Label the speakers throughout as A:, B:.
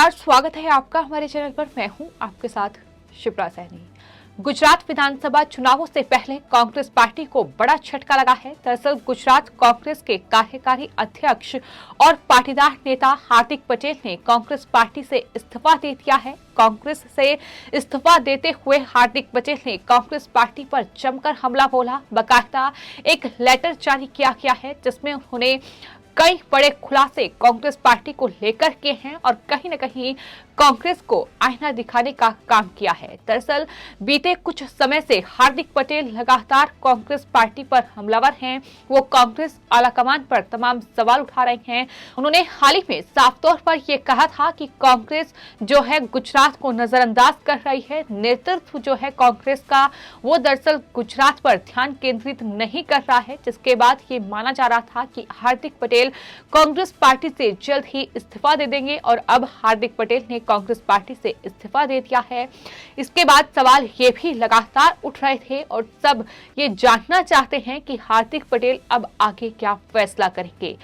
A: नमस्कार, स्वागत है आपका हमारे चैनल पर। मैं हूं आपके साथ शिप्रा सैनी। गुजरात विधानसभा चुनावों से पहले कांग्रेस पार्टी को बड़ा झटका लगा है। दरअसल गुजरात कांग्रेस के कार्यकारी अध्यक्ष और पाटीदार नेता हार्दिक पटेल ने कांग्रेस पार्टी से इस्तीफा दे दिया है। कांग्रेस से इस्तीफा देते हुए हार्दिक पटेल ने कांग्रेस पार्टी पर जमकर हमला बोला। बाकायदा एक लेटर जारी किया गया है जिसमें उन्होंने कई बड़े खुलासे कांग्रेस पार्टी को लेकर के हैं और कहीं न कहीं कांग्रेस को आईना दिखाने का काम किया है। दरअसल बीते कुछ समय से हार्दिक पटेल लगातार कांग्रेस पार्टी पर हमलावर हैं। वो कांग्रेस आलाकमान पर तमाम सवाल उठा रहे हैं। उन्होंने हाल ही में साफ तौर पर यह कहा था कि कांग्रेस जो है गुजरात को नजरअंदाज कर रही है। नेतृत्व जो है कांग्रेस का वो दरअसल गुजरात पर ध्यान केंद्रित नहीं कर रहा है, जिसके बाद ये माना जा रहा था कि हार्दिक पटेल कांग्रेस पार्टी से जल्द ही इस्तीफा दे देंगे और अब हार्दिक पटेल ने कांग्रेस पार्टी से इस्तीफा दे दिया है। इसके बाद सवाल ये भी लगातार उठ रहे थे और सब ये जानना चाहते हैं कि हार्दिक पटेल अब आगे क्या फैसला करेंगे।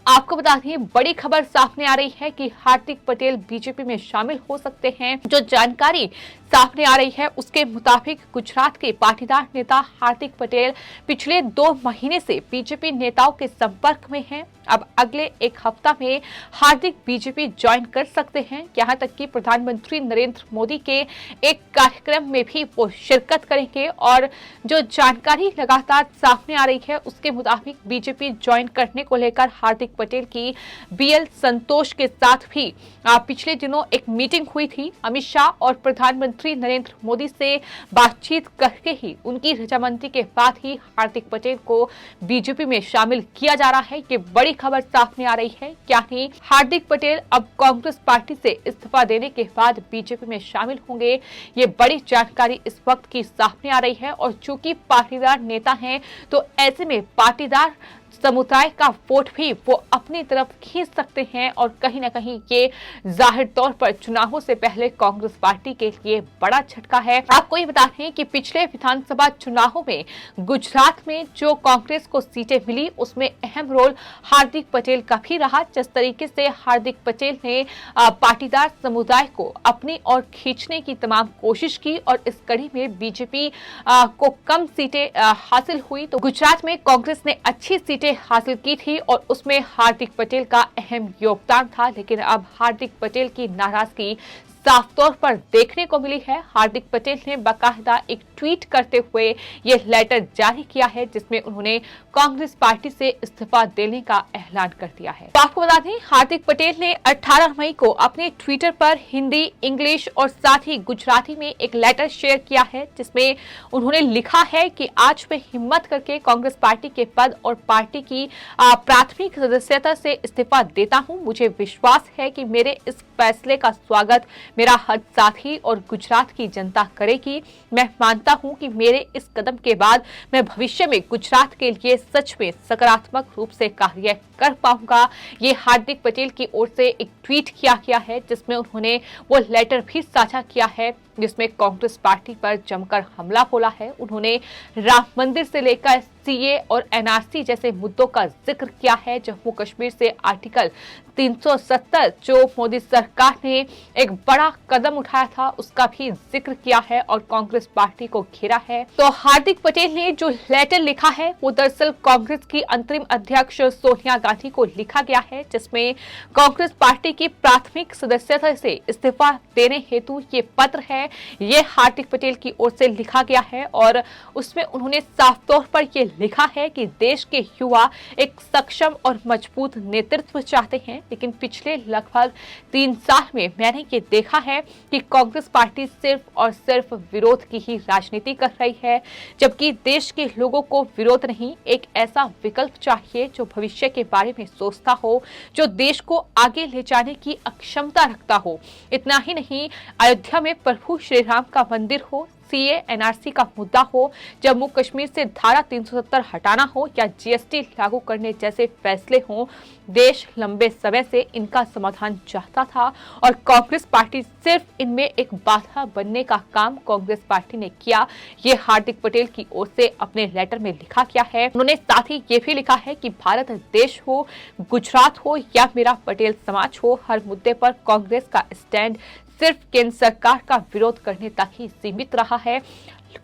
A: आपको बता दें, बड़ी खबर सामने आ रही है कि हार्दिक पटेल बीजेपी में शामिल हो सकते हैं। जो जानकारी सामने आ रही है उसके मुताबिक गुजरात के पाटीदार नेता हार्दिक पटेल पिछले 2 महीने से बीजेपी नेताओं के संपर्क में हैं। अब अगले एक हफ्ता में हार्दिक बीजेपी ज्वाइन कर सकते हैं। यहाँ तक कि प्रधानमंत्री नरेंद्र मोदी के एक कार्यक्रम में भी वो शिरकत करेंगे और जो जानकारी लगातार सामने आ रही है उसके मुताबिक बीजेपी ज्वाइन करने को लेकर हार्दिक पटेल की बीएल संतोष के साथ भी पिछले दिनों एक मीटिंग हुई थी। अमित शाह और प्रधानमंत्री नरेंद्र मोदी से बातचीत करके ही उनकी रजामंदी के बाद ही हार्दिक पटेल को बीजेपी में शामिल किया जा रहा है। ये बड़ी खबर सामने आ रही है। क्या नहीं हार्दिक पटेल अब कांग्रेस पार्टी से इस्तीफा देने के बाद बीजेपी में शामिल होंगे? ये बड़ी जानकारी इस वक्त की सामने आ रही है और चूंकि पाटीदार नेता हैं तो ऐसे में पाटीदार समुदाय का वोट भी वो अपनी तरफ खींच सकते हैं और कहीं ना कहीं ये जाहिर तौर पर चुनावों से पहले कांग्रेस पार्टी के लिए बड़ा झटका है। आपको ये बता दें कि पिछले विधानसभा चुनावों में गुजरात में जो कांग्रेस को सीटें मिली उसमें अहम रोल हार्दिक पटेल का भी रहा। जिस तरीके से हार्दिक पटेल ने पाटीदार समुदाय को अपनी ओर खींचने की तमाम कोशिश की और इस कड़ी में बीजेपी को कम सीटें हासिल हुई तो गुजरात में कांग्रेस ने अच्छी सीटें हासिल की थी और उसमें हार्दिक पटेल का अहम योगदान था। लेकिन अब हार्दिक पटेल की नाराजगी साफ तौर पर देखने को मिली है। हार्दिक पटेल ने बाकायदा एक ट्वीट करते हुए ये लेटर जारी किया है जिसमें उन्होंने कांग्रेस पार्टी से इस्तीफा देने का ऐलान कर दिया है। तो आपको बता दें, हार्दिक पटेल ने 18 मई को अपने ट्विटर पर हिंदी, इंग्लिश और साथ ही गुजराती में एक लेटर शेयर किया है जिसमें उन्होंने लिखा है कि आज मैं हिम्मत करके कांग्रेस पार्टी के पद और पार्टी की प्राथमिक सदस्यता से इस्तीफा देता हूँ। मुझे विश्वास है कि मेरे इस फैसले का स्वागत मेरा हर साथी और गुजरात की जनता करेगी। मैं मानता हूं कि मेरे इस कदम के बाद मैं भविष्य में गुजरात के लिए सच में सकारात्मक रूप से कार्य कर पाऊंगा। ये हार्दिक पटेल की ओर से एक ट्वीट किया गया है जिसमें उन्होंने वो लेटर भी साझा किया है जिसमें कांग्रेस पार्टी पर जमकर हमला बोला है। उन्होंने राम मंदिर से लेकर सीए और एनआरसी जैसे मुद्दों का जिक्र किया है। जम्मू कश्मीर से आर्टिकल 370 जो मोदी सरकार ने एक बड़ा कदम उठाया था उसका भी जिक्र किया है और कांग्रेस पार्टी को घेरा है। तो हार्दिक पटेल ने जो लेटर लिखा है वो दरअसल कांग्रेस की अंतरिम अध्यक्ष सोनिया गांधी को लिखा गया है जिसमें कांग्रेस पार्टी की प्राथमिक सदस्यता से इस्तीफा देने हेतु ये पत्र है। ये हार्दिक पटेल की ओर से लिखा गया है और उसमें उन्होंने साफ तौर पर ये लिखा है कि देश के युवा एक सक्षम और मजबूत नेतृत्व चाहते हैं। लेकिन पिछले लगभग 3 साल में मैंने ये देखा है कि कांग्रेस पार्टी सिर्फ और सिर्फ विरोध की ही राजनीति कर रही है, जबकि देश के लोगों को विरोध नहीं, एक ऐसा विकल्प चाहिए जो भविष्य के बारे में सोचता हो, जो देश को आगे ले जाने की अक्षमता रखता हो। इतना ही नहीं, अयोध्या में प्रभु श्री राम का मंदिर हो, सीए एनआरसी का मुद्दा हो, जम्मू कश्मीर से धारा 370 हटाना हो या जीएसटी लागू करने जैसे फैसले हों, देश लंबे समय से इनका समाधान चाहता था और कांग्रेस पार्टी सिर्फ इनमें एक बाधा बनने का काम कांग्रेस पार्टी ने किया। ये हार्दिक पटेल की ओर से अपने लेटर में लिखा गया है। उन्होंने साथ ही ये भी लिखा है कि भारत देश हो, गुजरात हो या मेरा पटेल समाज हो, हर मुद्दे पर कांग्रेस का स्टैंड सिर्फ केंद्र सरकार का विरोध करने तक ही सीमित रहा है।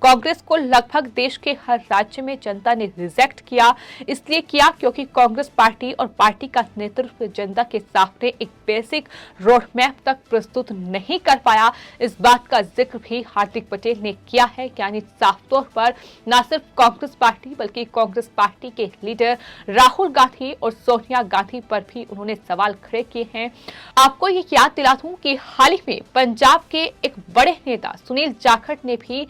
A: कांग्रेस को लगभग देश के हर राज्य में जनता ने रिजेक्ट किया, इसलिए किया क्योंकि कांग्रेस पार्टी और पार्टी का नेतृत्व जनता के सामने एक बेसिक रोड मैप तक प्रस्तुत नहीं कर पाया। इस बात का जिक्र भी हार्दिक पटेल ने किया है, यानी साफ तौर पर न सिर्फ कांग्रेस पार्टी बल्कि कांग्रेस पार्टी के लीडर राहुल गांधी और सोनिया गांधी पर भी उन्होंने सवाल खड़े किए हैं। आपको ये याद दिला दूं कि हाल ही में पंजाब के एक बड़े नेता सुनील जाखड़ ने भी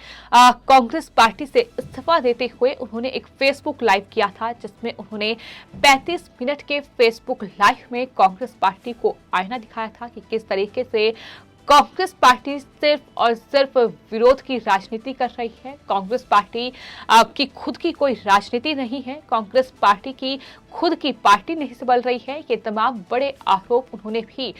A: कांग्रेस पार्टी से इस्तीफा देते हुए उन्होंने एक फेसबुक लाइव किया था, जिसमें उन्होंने 35 मिनट के फेसबुक लाइव में कांग्रेस पार्टी को आईना दिखाया था कि किस तरीके से कांग्रेस पार्टी सिर्फ और सिर्फ विरोध की राजनीति कर रही है। कांग्रेस पार्टी की खुद की कोई राजनीति नहीं है, कांग्रेस पार्टी की खुद की पार्टी नहीं संभल रही है। ये तमाम बड़े आरोप उन्होंने भी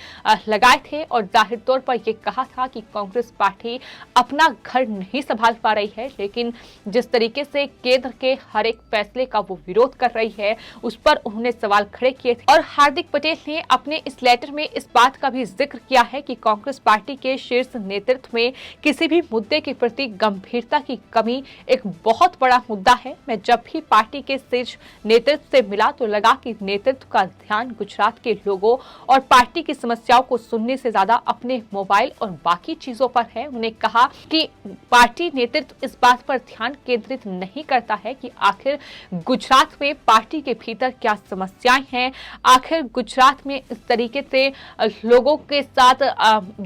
A: लगाए थे और जाहिर तौर पर ये कहा था कि कांग्रेस पार्टी अपना घर नहीं संभाल पा रही है, लेकिन जिस तरीके से केंद्र के हर एक फैसले का वो विरोध कर रही है उस पर उन्होंने सवाल खड़े किए थे। और हार्दिक पटेल ने अपने इस लेटर में इस बात का भी जिक्र किया है कि कांग्रेस पार्टी के शीर्ष नेतृत्व में किसी भी मुद्दे के प्रति गंभीरता की कमी एक बहुत बड़ा मुद्दा है। मैं जब भी पार्टी के शीर्ष नेतृत्व से मिला तो लगा कि नेतृत्व का ध्यान गुजरात के लोगों और पार्टी की समस्याओं को सुनने से ज्यादा अपने मोबाइल और बाकी चीजों पर है। उन्होंने कहा कि पार्टी नेतृत्व इस बात पर ध्यान केंद्रित नहीं करता है कि आखिर गुजरात में पार्टी के भीतर क्या समस्याएं हैं, आखिर गुजरात में इस तरीके से लोगों के साथ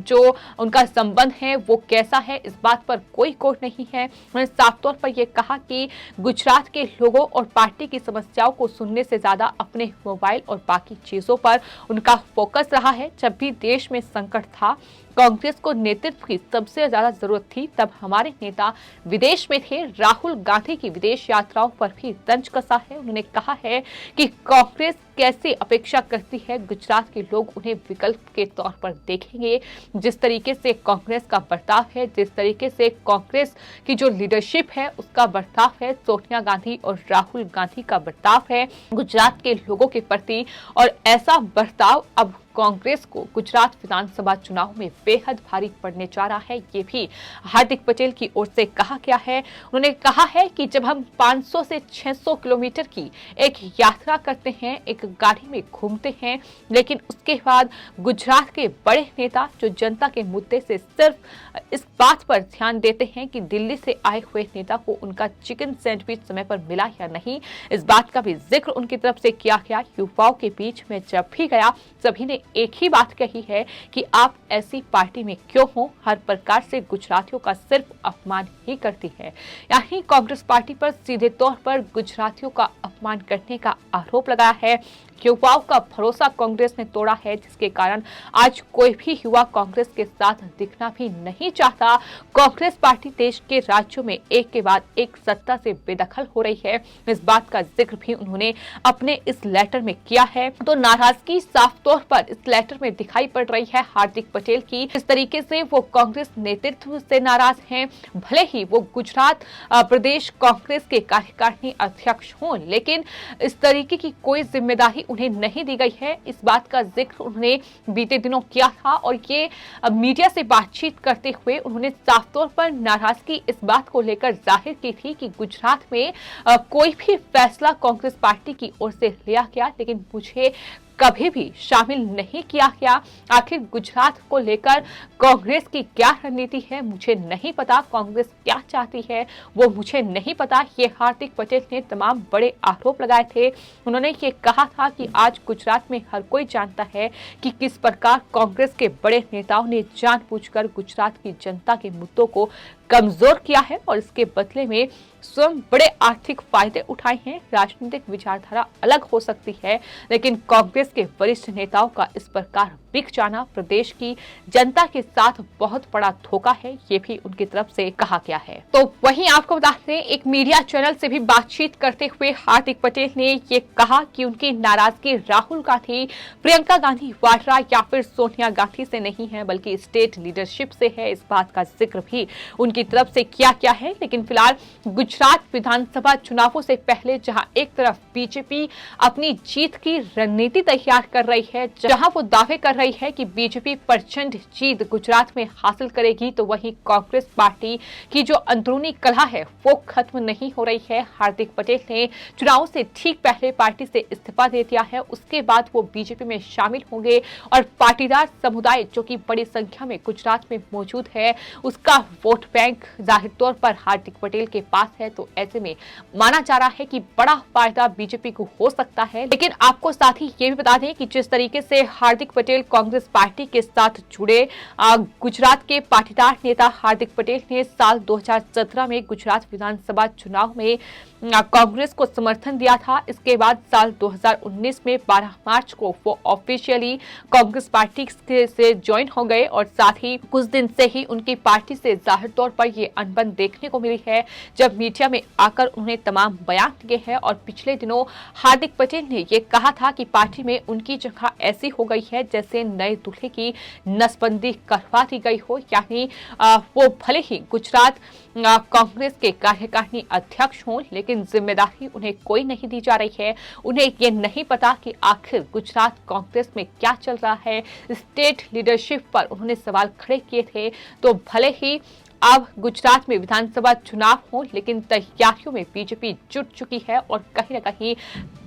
A: जो उनका संबंध है वो कैसा है, इस बात पर कोई कोट नहीं है। उन्होंने साफ तौर पर यह कहा कि गुजरात के लोगों और पार्टी की समस्याओं को सुनने से ज्यादा अपने मोबाइल और बाकी चीजों पर उनका फोकस रहा है। जब भी देश में संकट था, कांग्रेस को नेतृत्व की सबसे ज्यादा जरूरत थी, तब हमारे नेता विदेश में थे। राहुल गांधी की विदेश यात्राओं पर भी तंज कसा है। उन्होंने कहा है कि कांग्रेस कैसी अपेक्षा करती है, गुजरात के लोग उन्हें विकल्प के तौर पर देखेंगे। जिस तरीके से कांग्रेस का बर्ताव है, जिस तरीके से कांग्रेस की जो लीडरशिप है उसका बर्ताव है, सोनिया गांधी और राहुल गांधी का बर्ताव है गुजरात के लोगों के प्रति, और ऐसा बर्ताव अब कांग्रेस को गुजरात विधानसभा चुनाव में बेहद भारी पड़ने जा रहा है। ये भी हार्दिक पटेल की ओर से कहा गया है। उन्होंने कहा है कि जब हम 500 से 600 किलोमीटर की एक यात्रा करते हैं, एक गाड़ी में घूमते हैं, लेकिन उसके बाद गुजरात के बड़े नेता जो जनता के मुद्दे से सिर्फ इस बात पर ध्यान देते हैं कि दिल्ली से आए हुए नेता को उनका चिकन सैंडविच समय पर मिला या नहीं, इस बात का भी जिक्र उनकी तरफ से किया गया। युवाओं के बीच में जब भी गया सभी ने एक ही बात कही है कि आप ऐसी पार्टी में क्यों हो, हर प्रकार से गुजरातियों का सिर्फ अपमान ही करती है। यही कांग्रेस पार्टी पर सीधे तौर पर गुजरातियों का अपमान करने का आरोप लगाया है। युवाओं का भरोसा कांग्रेस ने तोड़ा है, जिसके कारण आज कोई भी युवा कांग्रेस के साथ दिखना भी नहीं चाहता। कांग्रेस पार्टी देश के राज्यों में एक के बाद एक सत्ता से बेदखल हो रही है। इस बात का जिक्र भी उन्होंने अपने इस लेटर में किया है। तो नाराजगी साफ तौर पर इस लेटर में दिखाई पड़ रही है हार्दिक पटेल की। इस तरीके से वो कांग्रेस नेतृत्व से नाराज हैं, भले ही वो गुजरात प्रदेश कांग्रेस के कार्यकारिणी अध्यक्ष हों, लेकिन इस तरीके की कोई जिम्मेदारी उन्हें नहीं दी गई है। इस बात का जिक्र उन्होंने बीते दिनों किया था और ये मीडिया से बातचीत करते हुए उन्होंने साफ तौर पर नाराजगी इस बात को लेकर जाहिर की थी कि गुजरात में कोई भी फैसला कांग्रेस पार्टी की ओर से लिया गया, लेकिन मुझे कभी भी शामिल नहीं किया गया। आखिर गुजरात को लेकर कांग्रेस की क्या रणनीति है मुझे नहीं पता, कांग्रेस क्या चाहती है वो मुझे नहीं पता। ये हार्दिक पटेल ने तमाम बड़े आरोप लगाए थे। उन्होंने ये कहा था कि आज गुजरात में हर कोई जानता है कि किस प्रकार कांग्रेस के बड़े नेताओं ने जानबूझकर गुजरात की जनता के मुद्दों को कमजोर किया है और इसके बदले में स्वयं बड़े आर्थिक फायदे उठाए हैं। राजनीतिक विचारधारा अलग हो सकती है, लेकिन कांग्रेस के वरिष्ठ नेताओं का इस प्रकार बिक जाना प्रदेश की जनता के साथ बहुत बड़ा धोखा है, ये भी उनकी तरफ से कहा गया है। तो वहीं आपको बता दें, एक मीडिया चैनल से भी बातचीत करते हुए हार्दिक पटेल ने ये कहा कि उनकी नाराजगी राहुल गांधी, प्रियंका गांधी वाड्रा या फिर सोनिया गांधी से नहीं है, बल्कि स्टेट लीडरशिप से है। इस बात का जिक्र भी उनकी तरफ से किया गया है। लेकिन फिलहाल गुजरात विधानसभा चुनावों से पहले जहां एक तरफ बीजेपी अपनी जीत की रणनीति तैयार कर रही है, जहां वो दावे कर रही है कि बीजेपी प्रचंड जीत गुजरात में हासिल करेगी, तो वहीं कांग्रेस पार्टी की जो अंदरूनी कलह है वो खत्म नहीं हो रही है। हार्दिक पटेल ने चुनाव से ठीक पहले पार्टी से इस्तीफा दे दिया है, उसके बाद वो बीजेपी में शामिल होंगे और पाटीदार समुदाय जो कि बड़ी संख्या में गुजरात में मौजूद है, उसका वोट बैंक जाहिर तौर पर हार्दिक पटेल के पास है। तो ऐसे में माना जा रहा है कि बड़ा फायदा बीजेपी को हो सकता है। लेकिन आपको साथ ही ये भी बता दें कि जिस तरीके से हार्दिक पटेल कांग्रेस पार्टी के साथ जुड़े, गुजरात के पाटीदार नेता हार्दिक पटेल ने साल 2017 में गुजरात विधानसभा चुनाव में कांग्रेस को समर्थन दिया था। इसके बाद साल 2019 में 12 मार्च को वो ऑफिशियली कांग्रेस पार्टी से ज्वाइन हो गए और साथ ही कुछ दिन से ही उनकी पार्टी से जाहिर तौर पर ये अनबन देखने को मिली है, जब मीडिया में आकर उन्होंने तमाम बयान दिए हैं। और पिछले दिनों हार्दिक पटेल ने ये कहा था कि पार्टी में उनकी जगह ऐसी हो गई है जैसे नए दूल्हे की नसबंदी करवा दी गई हो, यानी वो भले ही गुजरात कांग्रेस के कार्यकारिणी अध्यक्ष हों, लेकिन जिम्मेदारी उन्हें कोई नहीं दी जा रही है। उन्हें ये नहीं पता कि आखिर गुजरात कांग्रेस में क्या चल रहा है। स्टेट लीडरशिप पर उन्होंने सवाल खड़े किए थे। तो भले ही अब गुजरात में विधानसभा चुनाव हो, लेकिन तैयारियों में बीजेपी जुट चुकी है और कहीं न कहीं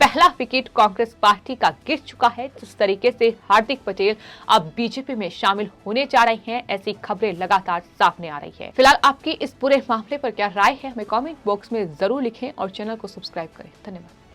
A: पहला विकेट कांग्रेस पार्टी का गिर चुका है। जिस तरीके से हार्दिक पटेल अब बीजेपी में शामिल होने जा रहे हैं, ऐसी खबरें लगातार सामने आ रही है। फिलहाल आपकी इस पूरे मामले पर क्या राय है, हमें कमेंट बॉक्स में जरूर लिखें और चैनल को सब्सक्राइब करें। धन्यवाद।